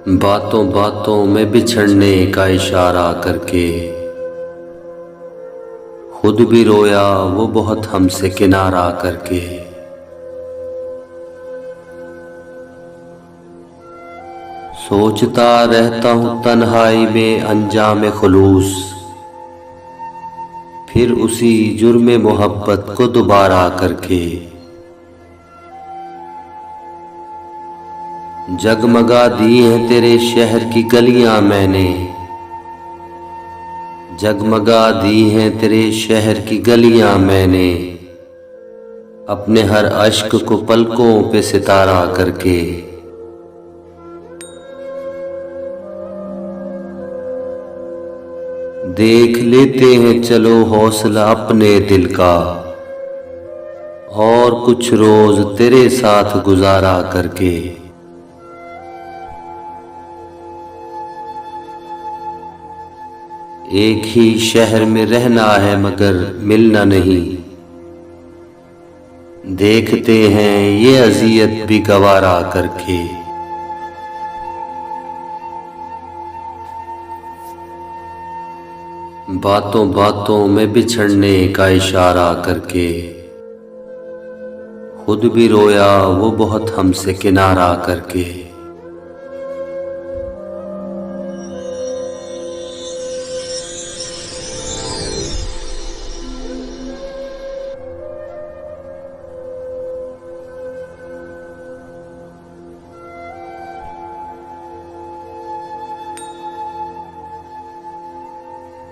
बातों बातों में बिछड़ने का इशारा करके खुद भी रोया वो बहुत हमसे किनारा करके। सोचता रहता हूँ तन्हाई में अंजाम खुलूस, फिर उसी जुर्म मोहब्बत को दोबारा करके। जगमगा दी हैं तेरे शहर की गलियां मैंने, जगमगा दी हैं तेरे शहर की गलियां मैंने, अपने हर अश्क को पलकों पे सितारा करके। देख लेते हैं चलो हौसला अपने दिल का, और कुछ रोज तेरे साथ गुजारा करके। एक ही शहर में रहना है मगर मिलना नहीं, देखते हैं ये अजियत भी गवारा करके। बातों बातों में बिछड़ने का इशारा करके खुद भी रोया वो बहुत हमसे किनारा करके।